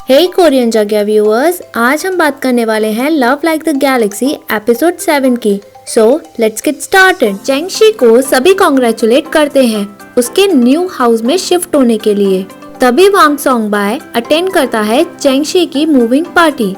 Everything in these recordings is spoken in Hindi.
हे कोरियन जगह व्यूअर्स, आज हम बात करने वाले हैं love like the galaxy episode 7 की। So let's get started. चेंगशी को सभी कॉन्ग्रेचुलेट करते हैं उसके न्यू हाउस में शिफ्ट होने के लिए। तभी वांग सोंगबाई अटेंड करता है चेंगशी की मूविंग पार्टी।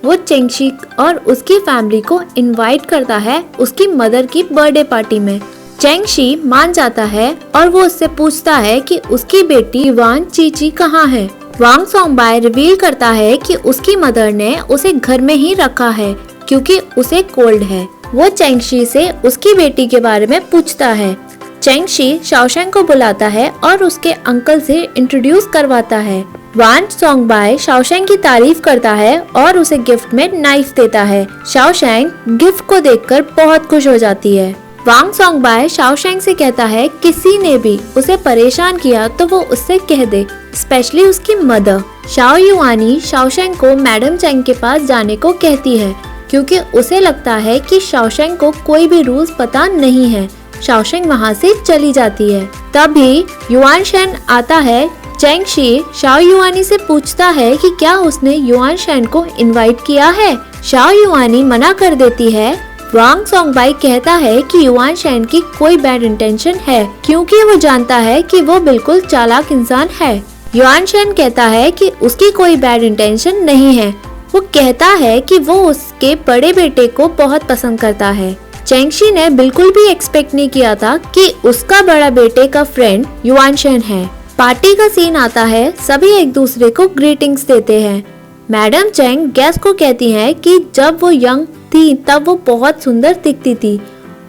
वो चेंगशी और उसकी फैमिली को इनवाइट करता है उसकी मदर की बर्थडे पार्टी में। चेंगशी मान जाता है और वो उससे पूछता है कि उसकी बेटी वान चीची कहाँ है। वांग सोंगबाई रिवील करता है कि उसकी मदर ने उसे घर में ही रखा है क्योंकि उसे कोल्ड है। वो चेंगशी से उसकी बेटी के बारे में पूछता है। चेंगशी शाओशेंग को बुलाता है और उसके अंकल से इंट्रोड्यूस करवाता है। वांग सोंगबाई शाओशेंग की तारीफ करता है और उसे गिफ्ट में नाइफ देता है। शाओशेंग गिफ्ट को देखकर बहुत खुश हो जाती है। वांग सोंगबाई शाओशेंग से कहता है किसी ने भी उसे परेशान किया तो वो उससे कह दे, स्पेशली उसकी मदर। शाओ युआनी शाओशेंग को मैडम चेंग के पास जाने को कहती है क्योंकि उसे लगता है कि शाओशेंग को कोई भी रूल्स पता नहीं है। शाओशेंग वहाँ से चली जाती है। तभी युआन शेन आता है। चेंगशी शाओ युआनी से पूछता है कि क्या उसने युआन शेन को इनवाइट किया है। शाओ युआनी मना कर देती है। वांग सोंगबाई कहता है कि युआन शेन की कोई बैड इंटेंशन है क्योंकि वो जानता है कि वो बिल्कुल चालाक इंसान है। युआन शेन कहता है कि उसकी कोई बैड इंटेंशन नहीं है। वो कहता है कि वो उसके बड़े बेटे को बहुत पसंद करता है। चेंगशी ने बिल्कुल भी एक्सपेक्ट नहीं किया था कि उसका बड़ा बेटे का फ्रेंड युआन शेन है। पार्टी का सीन आता है। सभी एक दूसरे को ग्रीटिंग्स देते हैं। मैडम चेंग गेस्ट को कहती है कि जब वो यंग थी तब वो बहुत सुंदर दिखती थी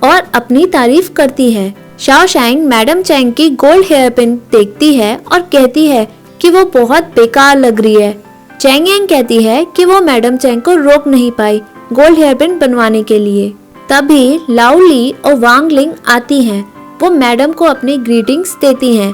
और अपनी तारीफ करती है। शाओशेंग मैडम चेंग की गोल्ड हेयर पिन देखती है और कहती है कि वो बहुत बेकार लग रही है। चेंग यांग कहती है कि वो मैडम चेंग को रोक नहीं पाई गोल्ड हेयर पिन बनवाने के लिए। तभी लाओ ली और वांग लिंग आती हैं। वो मैडम को अपनी ग्रीटिंग्स देती हैं।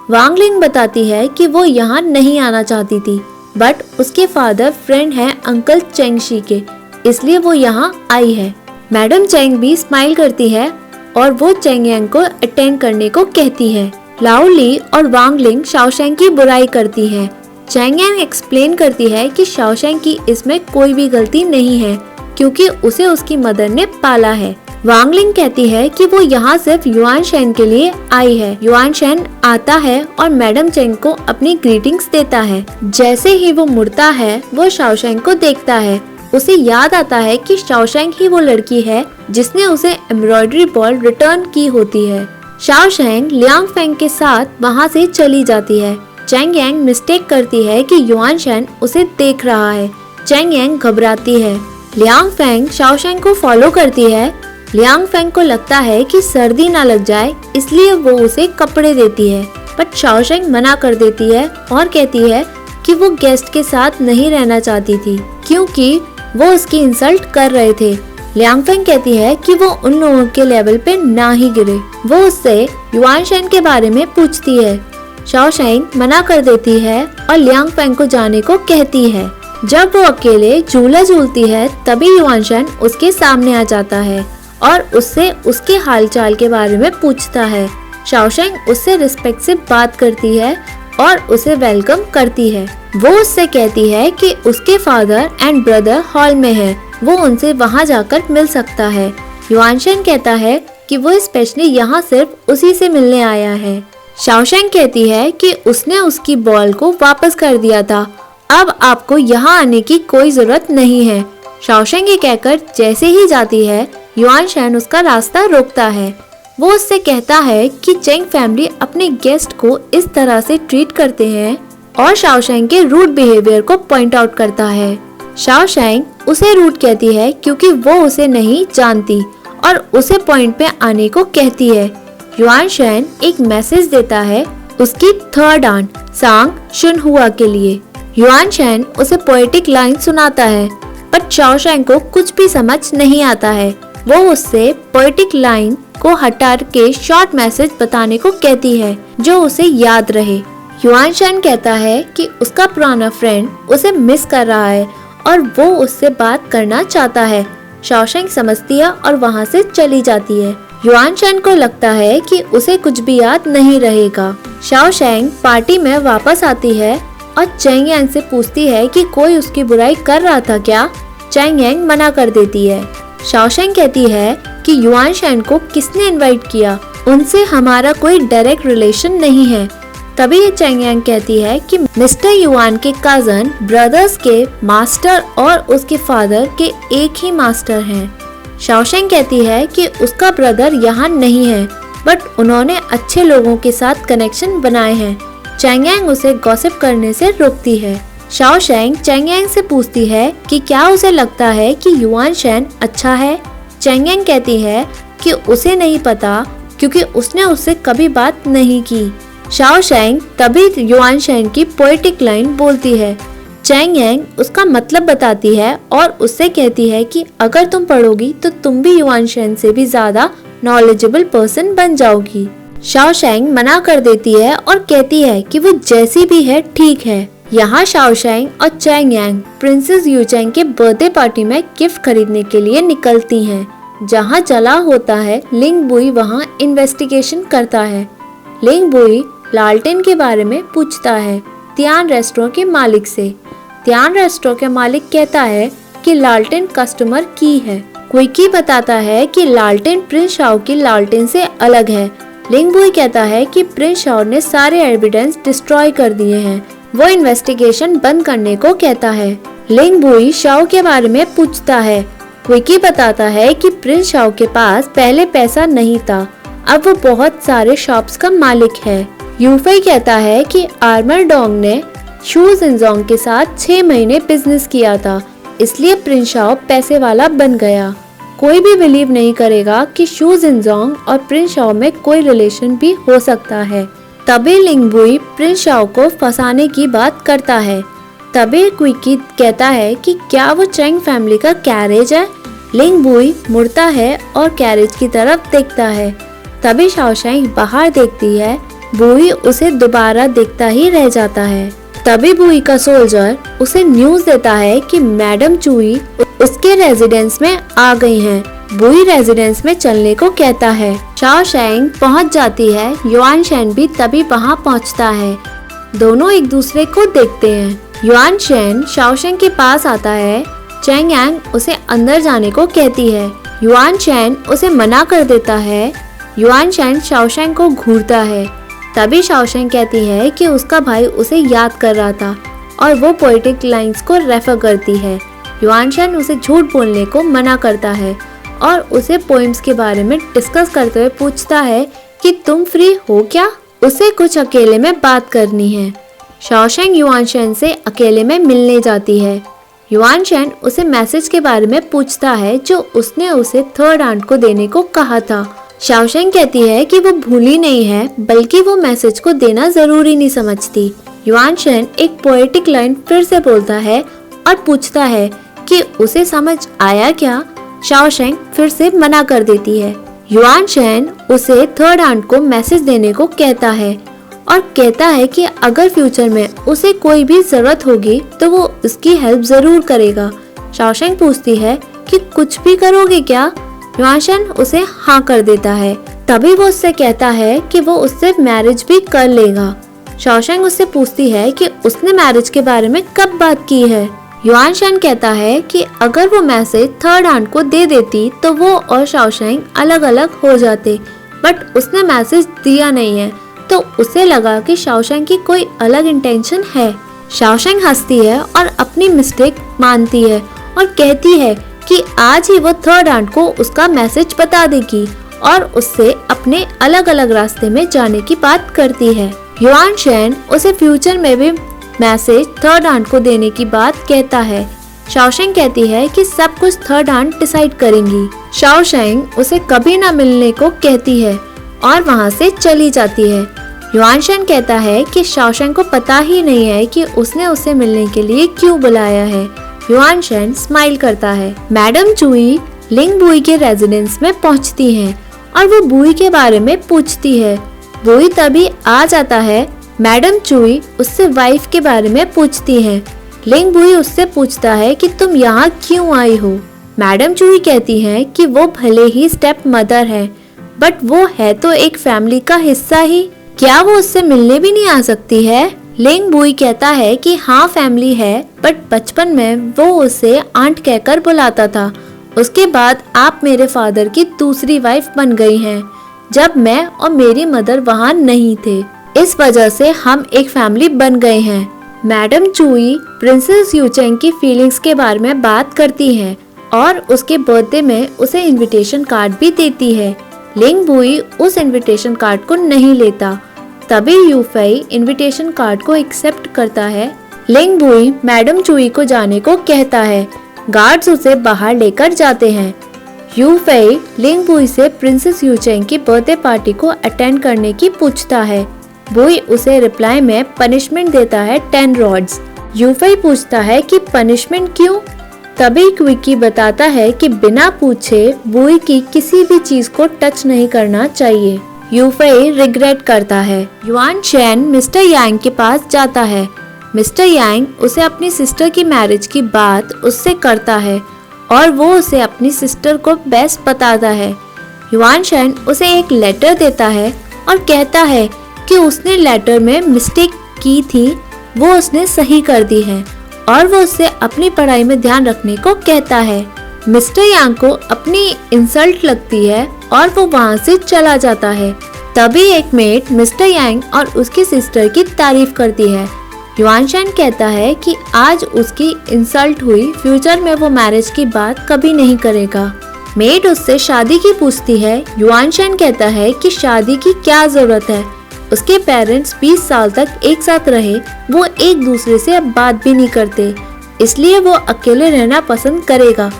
वांग लिंग बताती है कि वो यहाँ नहीं आना चाहती थी बट उसके फादर फ्रेंड हैं अंकल चेंगशी के, इसलिए वो यहाँ आई है। मैडम चेंग भी स्माइल करती है और वो चेंग यांग को अटेंड करने को कहती है। लाओ ली और वांग लिंग शाओशेंग की बुराई करती है। चेंग यांग एक्सप्लेन करती है कि शाओशेंग की इसमें कोई भी गलती नहीं है क्योंकि उसे उसकी मदर ने पाला है। वांग लिंग कहती है कि वो यहाँ सिर्फ युआन शेन के लिए आई है। युआन शेन आता है और मैडम चेंग को अपनी ग्रीटिंग्स देता है। जैसे ही वो मुड़ता है वो शाओशेंग को देखता है। उसे याद आता है कि शाओशेंग ही वो लड़की है जिसने उसे एम्ब्रॉयडरी बॉल रिटर्न की होती है। शाओशेंग लियांग फेंग के साथ वहाँ से चली जाती है। चेंग यांग मिस्टेक करती है कि युआन शेन उसे देख रहा है। चेंग यांग घबराती है। लियांग फेंग शाओशेंग को फॉलो करती है। लियांग फेंग को लगता है कि सर्दी ना लग जाए इसलिए वो उसे कपड़े देती है बट शाओशेंग मना कर देती है और कहती है कि वो गेस्ट के साथ नहीं रहना चाहती थी क्योंकि वो उसकी इंसल्ट कर रहे थे। लियांग फेंग कहती है कि वो उन लोगों के लेवल पे ना ही गिरे। वो उससे युआन शेन के बारे में पूछती है। शाओशेंग मना कर देती है और लियांग फेंग को जाने को कहती है। जब वो अकेले झूला झूलती है तभी युआन शेन उसके सामने आ जाता है और उससे उसके हालचाल के बारे में पूछता है। शाओशेंग उससे रिस्पेक्ट से बात करती है और उसे वेलकम करती है। वो उससे कहती है कि उसके फादर एंड ब्रदर हॉल में है, वो उनसे वहाँ जाकर मिल सकता है। युआन शेन कहता है कि वो स्पेशली यहाँ सिर्फ उसी से मिलने आया है। शाओशेंग कहती है कि उसने उसकी बॉल को वापस कर दिया था, अब आपको यहाँ आने की कोई जरूरत नहीं है। शाओशेंग ये कहकर जैसे ही जाती है युआन शेन उसका रास्ता रोकता है। वो उससे कहता है कि चेंग फैमिली अपने गेस्ट को इस तरह से ट्रीट करते हैं और शाओशेंग के रूड बिहेवियर को पॉइंट आउट करता है। शाओशेंग उसे रूड कहती है क्योंकि वो उसे नहीं जानती और उसे पॉइंट पे आने को कहती है। युआन शेन एक मैसेज देता है उसकी थर्ड आंट सांग शुनहुआ के लिए। युआन शेन उसे पोएटिक लाइन सुनाता है बट शाओशेंग को कुछ भी समझ नहीं आता है। वो उससे पोएटिक लाइन को हटा के शॉर्ट मैसेज बताने को कहती है जो उसे याद रहे। युआन शेन कहता है कि उसका पुराना फ्रेंड उसे मिस कर रहा है और वो उससे बात करना चाहता है। शाओशेंग समझती है और वहाँ से चली जाती है। युआन शेन को लगता है कि उसे कुछ भी याद नहीं रहेगा। शाओशेंग पार्टी में वापस आती है और चेंग यांग से पूछती है कि कोई उसकी बुराई कर रहा था क्या। चेंग यांग मना कर देती है। शाओशेंग कहती है कि युआन शैन को किसने इनवाइट किया, उनसे हमारा कोई डायरेक्ट रिलेशन नहीं है। तभी ये चेंग यांग कहती है कि मिस्टर युआन के कजन ब्रदर्स के मास्टर और उसके फादर के एक ही मास्टर हैं। शाओशेंग कहती है कि उसका ब्रदर यहाँ नहीं है, बट उन्होंने अच्छे लोगों के साथ कनेक्शन बनाए हैं। चेंग यांग उसे गॉसिप करने से रोकती है। शाओशेंग चेंग यांग से पूछती है कि क्या उसे लगता है कि युआन शैन अच्छा है। चेंग यांग कहती है कि उसे नहीं पता क्योंकि उसने उससे कभी बात नहीं की। शाओशेंग तभी युआन शैन की पोएटिक लाइन बोलती है। चेंग यांग उसका मतलब बताती है और उससे कहती है कि अगर तुम पढ़ोगी तो तुम भी युआन शैन से भी ज्यादा नॉलेजेबल पर्सन बन जाओगी। शाओशेंग मना कर देती है और कहती है कि वो जैसी भी है ठीक है। यहाँ शाओशेंग और चेंग यांग प्रिंसेस यूचेंग के बर्थडे पार्टी में गिफ्ट खरीदने के लिए निकलती हैं। जहाँ जला होता है, लिंग बुई वहाँ इन्वेस्टिगेशन करता है। लिंग बुई लालटेन के बारे में पूछता है तियान रेस्टोरेंट के मालिक से। तियान रेस्टोरेंट के मालिक कहता है कि लालटेन कस्टमर की है। क्विकी बताता है कि लालटेन प्रिंस शाओ की लालटेन से अलग है। लिंग बुई कहता है कि प्रिंस शाओ ने सारे एविडेंस डिस्ट्रॉय कर दिए हैं। वो इन्वेस्टिगेशन बंद करने को कहता है। लिंग बुई शाओ के बारे में पूछता है। क्विकी बताता है कि प्रिंस शाओ के पास पहले पैसा नहीं था, अब वो बहुत सारे शॉप्स का मालिक है। यूफई कहता है कि आर्मर डोंग ने शू जिनजोंग के साथ 6 महीने बिजनेस किया था, इसलिए प्रिंस शाओ पैसे वाला बन गया। कोई भी बिलीव नहीं करेगा कि शू जिनजोंग और प्रिंस शाओ में कोई रिलेशन भी हो सकता है। तभी लिंग बुई प्रिंस शाओ को फंसाने की बात करता है। तभी क्विकी कहता है कि क्या वो चेंग फैमिली का कैरेज है। लिंग बुई मुड़ता है और कैरेज की तरफ देखता है। तभी शाओशेंग बाहर देखती है। बुई उसे दोबारा देखता ही रह जाता है। तभी बुई का सोल्जर उसे न्यूज देता है कि मैडम चुई उसके रेजिडेंस में आ गई हैं। बुई रेजिडेंस में चलने को कहता है। शाओशेंग पहुंच जाती है। युआन शैन भी तभी वहां पहुंचता है। दोनों एक दूसरे को देखते हैं। युआन शैन शाओशेंग के पास आता है। चेंग यांग उसे अंदर जाने को कहती है। युआन शैन उसे मना कर देता है। युआन शैन शाओशेंग को घूरता है। तभी शाओशेंग कहती है कि उसका भाई उसे याद कर रहा था और वो पोएटिक लाइंस को रेफर करती है। युआन शैन उसे झूठ बोलने को मना करता है और उसे पोएम्स के बारे में डिस्कस करते हुए पूछता है कि तुम फ्री हो क्या, उसे कुछ अकेले में बात करनी है। शाओशेंग युआन शैन से अकेले में मिलने जाती है। युआन शैन उसे मैसेज के बारे में पूछता है जो उसने उसे थर्ड आंट को देने को कहा था। शाओशेंग कहती है कि वो भूली नहीं है, बल्कि वो मैसेज को देना जरूरी नहीं समझती। युआन शैन एक पोएटिक लाइन फिर से बोलता है और पूछता है कि उसे समझ आया क्या। शाओशेंग फिर से मना कर देती है। युआन शैन उसे थर्ड आंट को मैसेज देने को कहता है और कहता है कि अगर फ्यूचर में उसे कोई भी जरूरत होगी तो वो उसकी हेल्प जरूर करेगा। शाओशेंग पूछती है कि कुछ भी करोगे क्या। युआन शैन उसे हाँ कर देता है। तभी वो उससे कहता है कि वो उससे मैरिज भी कर लेगा। शाओशेंग उससे पूछती है कि उसने मैरिज के बारे में कब बात की है। युआन शैन कहता है कि अगर वो मैसेज थर्ड आंट को दे देती तो वो और शाओशेंग अलग अलग हो जाते, बट उसने मैसेज दिया नहीं है तो उसे लगा कि शाओशेंग की कोई अलग इंटेंशन है। शाओशेंग हंसती है और अपनी मिस्टेक मानती है और कहती है कि आज ही वो थर्ड आंट को उसका मैसेज बता देगी और उससे अपने अलग अलग रास्ते में जाने की बात करती है। युआन शैन उसे फ्यूचर में भी मैसेज थर्ड आंट को देने की बात कहता है। शाओशेंग कहती है कि सब कुछ थर्ड आंट डिसाइड करेंगी। शाओशेंग उसे कभी ना मिलने को कहती है और वहाँ से चली जाती है। युआन शैन कहता है कि शाओशेंग को पता ही नहीं है कि उसने उसे मिलने के लिए क्यों बुलाया है। युआन शैन स्माइल करता है। मैडम चुई लिंग बुई के रेजिडेंस में पहुंचती हैं और वो बुई के बारे में पूछती है। बुई तभी आ जाता है। मैडम चुई उससे वाइफ के बारे में पूछती है। लिंग बुई उससे पूछता है कि तुम यहाँ क्यों आई हो। मैडम चुई कहती है कि वो भले ही स्टेप मदर है, बट वो है तो एक फैमिली का हिस्सा ही, क्या वो उससे मिलने भी नहीं आ सकती है। लिंग बुई कहता है कि हाँ फैमिली है, बट बचपन में वो उसे आंट कहकर बुलाता था। उसके बाद आप मेरे फादर की दूसरी वाइफ बन गई हैं, जब मैं और मेरी मदर वहाँ नहीं थे। इस वजह से हम एक फैमिली बन गए हैं। मैडम चुई प्रिंसेस यूचेंग की फीलिंग्स के बारे में बात करती है और उसके बर्थडे में उसे इनविटेशन कार्ड भी देती है। लिंग बुई उस इनविटेशन कार्ड को नहीं लेता। तभी यूफेई इनविटेशन कार्ड को एक्सेप्ट करता है। लिंग बुई मैडम चुई को जाने को कहता है। गार्ड्स उसे बाहर लेकर जाते हैं। यूफेई लिंग बुई से प्रिंसेस यूचेंग की बर्थडे पार्टी को अटेंड करने की पूछता है। बुई उसे रिप्लाई में पनिशमेंट देता है 10 रॉड्स। यूफेई पूछता है कि पनिशमेंट क्यों? तभी क्विकी बताता है कि बिना पूछे बुई की किसी भी चीज को टच नहीं करना चाहिए। यूफेई रिग्रेट करता है। युआन चैन मिस्टर यांग के पास जाता है। मिस्टर यांग उसे अपनी सिस्टर की मैरिज की बात उससे करता है और वो उसे अपनी सिस्टर को बेस्ट बताता है। युआन चैन उसे एक लेटर देता है और कहता है कि उसने लेटर में मिस्टेक की थी, वो उसने सही कर दी है और वो उससे अपनी पढ़ाई में ध्यान रखने को कहता है। मिस्टर यांग को अपनी इंसल्ट लगती है और वो वहाँ से चला जाता है। तभी एक मेट मिस्टर यांग और उसकी सिस्टर की तारीफ करती है। युआन चैन कहता है कि आज उसकी इंसल्ट हुई, फ्यूचर में वो मैरिज की बात कभी नहीं करेगा। मेट उससे शादी की पूछती है। युआन चैन कहता है कि शादी की क्या जरूरत है, उसके पेरेंट्स 20 साल तक एक साथ रहे, वो एक दूसरे से अब बात भी नहीं करते, इसलिए वो अकेले रहना पसंद करेगा।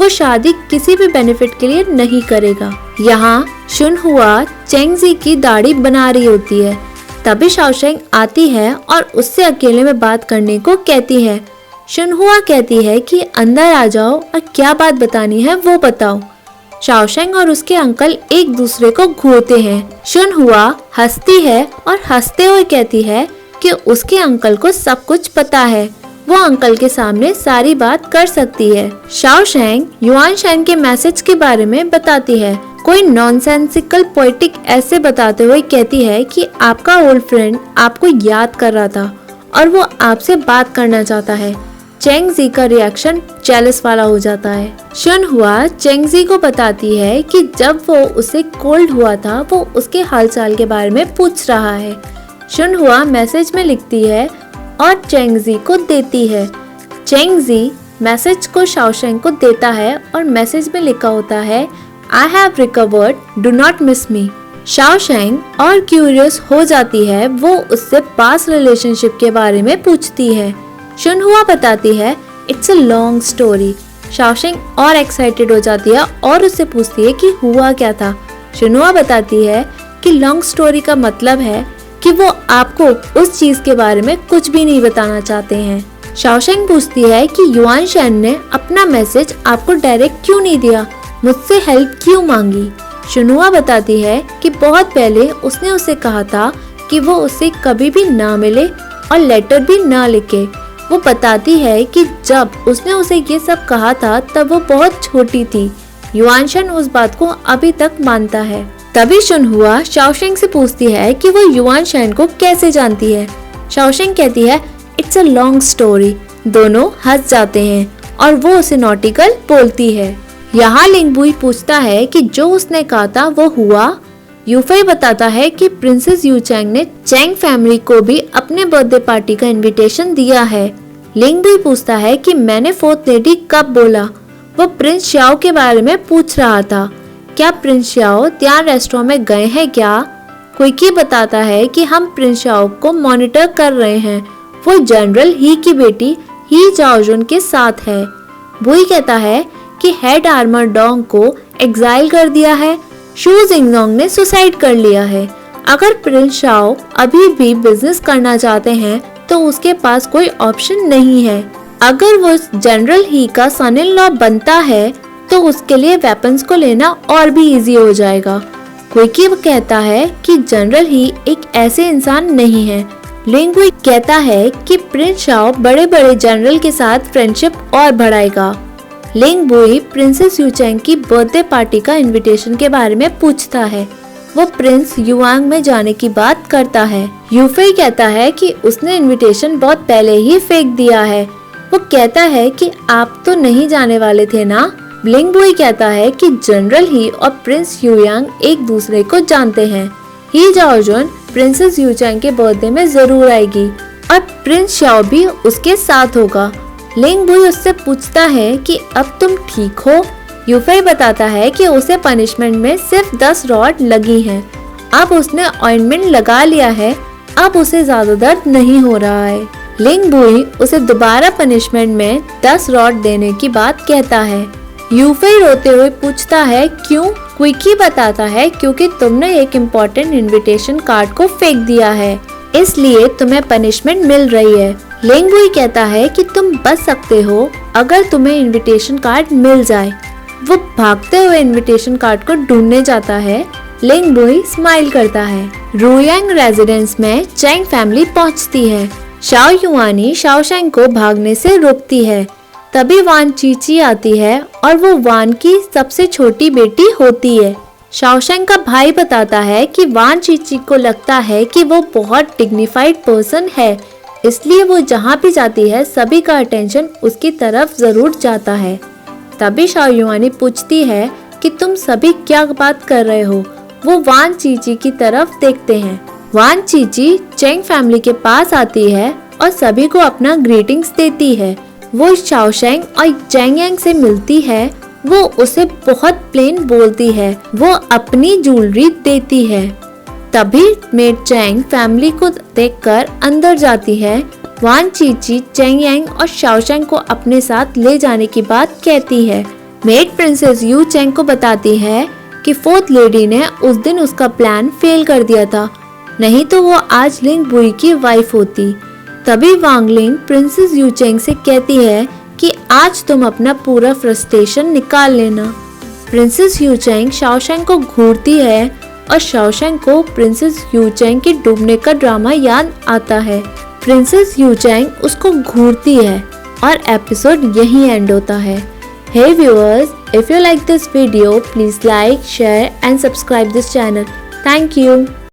वो शादी किसी भी बेनिफिट के लिए नहीं करेगा। यहाँ शुनहुआ चेंगजी की दाढ़ी बना रही होती है। तभी शाओशेंग आती है और उससे अकेले में बात करने को कहती है। शुनहुआ कहती है कि अंदर आ जाओ और क्या बात बतानी है वो बताओ। शाओशेंग और उसके अंकल एक दूसरे को घूरते हैं। शुनहुआ हंसती है और हंसते हुए कहती है कि उसके अंकल को सब कुछ पता है, वो अंकल के सामने सारी बात कर सकती है। शाओशेंग युआन चैन के मैसेज के बारे में बताती है। कोई नॉनसेंसिकल पोएटिक ऐसे बताते हुए कहती है कि आपका ओल्ड फ्रेंड आपको याद कर रहा था और वो आपसे बात करना चाहता है। चेंगजी का रिएक्शन जेलस वाला हो जाता है। शुनहुआ चेंगजी को बताती है कि जब वो उसे कोल्ड हुआ था वो उसके हालचाल के बारे में पूछ रहा है। शुनहुआ मैसेज में लिखती है और चेंगजी को देती है। चेंगजी मैसेज को शाओशेंग को देता है और मैसेज में लिखा होता है I have recovered, do not miss me। Shaosheng और क्यूरियस हो जाती है। वो उससे पास्ट रिलेशनशिप के बारे में पूछती है। शुनहुआ बताती है it's a long story. Shaosheng और एक्साइटेड हो जाती है और उससे पूछती है कि हुआ क्या था। शुनहुआ बताती है कि लॉन्ग स्टोरी का मतलब है कि वो आपको उस चीज के बारे में कुछ भी नहीं बताना चाहते हैं। शाओशेंग पूछती है कि युआन चैन ने अपना मैसेज आपको डायरेक्ट क्यों नहीं दिया, मुझसे हेल्प क्यों मांगी। शुनहुआ बताती है कि बहुत पहले उसने उसे कहा था कि वो उससे कभी भी ना मिले और लेटर भी ना लिखे। वो बताती है कि जब उसने उसे ये सब कहा था तब वो बहुत छोटी थी। युआन चैन उस बात को अभी तक मानता है। तभी शुनहुआ शाओशेंग से पूछती है कि वो युआन चैन को कैसे जानती है। शाओशेंग कहती है इट्स अ लॉन्ग स्टोरी। दोनों हंस जाते हैं और वो उसे नॉटी गर्ल बोलती है। यहाँ लिंग बुई पूछता है कि जो उसने कहा था वो हुआ। यूफेई बताता है कि प्रिंसेस यूचेंग ने चैंग फैमिली को भी अपने बर्थडे पार्टी का इनविटेशन दिया है। लिंग बुई पूछता है कि मैंने फोर्थ लेडी कब बोला। वो प्रिंस शाओ के बारे में पूछ रहा था। क्या प्रिंस शाओ त्यान रेस्टोरेंट में गए हैं क्या? क्विकी बताता है कि हम प्रिंस शाओ को मॉनिटर कर रहे हैं, वो जनरल ही की बेटी ही जाओजुन के साथ है। बुई कहता है कि हेड आर्मर डोंग को एग्जाइल कर दिया है, शू जिंगनोंग ने सुसाइड कर लिया है। अगर प्रिंस शाओ अभी भी बिजनेस करना चाहते हैं तो उसके पास कोई ऑप्शन नहीं है। अगर वो जनरल ही का सन इन लॉ बनता है तो उसके लिए वेपन्स को लेना और भी इजी हो जाएगा। क्विकी कहता है कि जनरल ही एक ऐसे इंसान नहीं है। लिंग बुई कहता है कि प्रिंस शाओ बड़े बड़े जनरल के साथ फ्रेंडशिप और बढ़ाएगा। लिंग बुई प्रिंसेस यूचेंग की बर्थडे पार्टी का इनविटेशन के बारे में पूछता है। वो प्रिंस युआंग में जाने की बात करता है। यूफेई कहता है कि उसने इनविटेशन बहुत पहले ही फेंक दिया है। वो कहता है कि आप तो नहीं जाने वाले थे ना। ब्लिंग बुई कहता है कि जनरल ही और प्रिंस युयांग एक दूसरे को जानते हैं। ही जाओजुन प्रिंसेस यूचैंग के बर्थडे में जरूर आएगी और प्रिंस शाओ भी उसके साथ होगा। लिंग बुई उससे पूछता है कि अब तुम ठीक हो। यूफेई बताता है कि उसे पनिशमेंट में सिर्फ 10 रॉड लगी हैं। अब उसने ऑइंटमेंट लगा लिया है, अब उसे ज्यादा दर्द नहीं हो रहा है। लिंग बुई उसे दोबारा पनिशमेंट में 10 रॉड देने की बात कहता है। यूफेई रोते हुए पूछता है क्यों। क्विकी बताता है क्योंकि तुमने एक इम्पोर्टेंट इनविटेशन कार्ड को फेंक दिया है, इसलिए तुम्हें पनिशमेंट मिल रही है। लिंग बुई कहता है कि तुम बच सकते हो अगर तुम्हें इनविटेशन कार्ड मिल जाए। वो भागते हुए इनविटेशन कार्ड को ढूंढने जाता है। लिंग बुई स्माइल करता है। रुयांग रेजिडेंस में चैंग फैमिली पहुंचती है। शाओ युआनी शाओशेंग को भागने से रोकती है। तभी वान चीची आती है और वो वान की सबसे छोटी बेटी होती है। शाओशेंग का भाई बताता है कि वान चीची को लगता है कि वो बहुत डिग्निफाइड पर्सन है, इसलिए वो जहाँ भी जाती है सभी का अटेंशन उसकी तरफ जरूर जाता है। तभी शाओ युआनी पूछती है कि तुम सभी क्या बात कर रहे हो। वो वान चीची की तरफ देखते हैं। वान चीची चैंग फैमिली के पास आती है और सभी को अपना ग्रीटिंग्स देती है। वो शाओशेंग और चैंग यांग से मिलती है। वो उसे बहुत प्लेन बोलती है। वो अपनी ज्वेलरी देती है। तभी मेड चैंग फैमिली को देखकर अंदर जाती है। वान चीची चैंग यांग और शाओशेंग को अपने साथ ले जाने की बात कहती है। मेड प्रिंसेस यू चैंग को बताती है कि फोर्थ लेडी ने उस दिन उसका प्लान फेल कर दिया था, नहीं तो वो आज लिंग बुई की वाइफ होती। तभी वांग लिंग प्रिंसेस यू चैंग से कहती है कि आज तुम अपना पूरा फ्रस्ट्रेशन निकाल लेना। प्रिंसेस यू चैंग शाओशेंग को घूरती है और शाओशेंग को प्रिंसेस यू चैंग के डूबने का ड्रामा याद आता है। प्रिंसेस यू चैंग उसको घूरती है और एपिसोड यहीं एंड होता है। Hey viewers, if you like this video, please like, share and subscribe this channel. Thank you.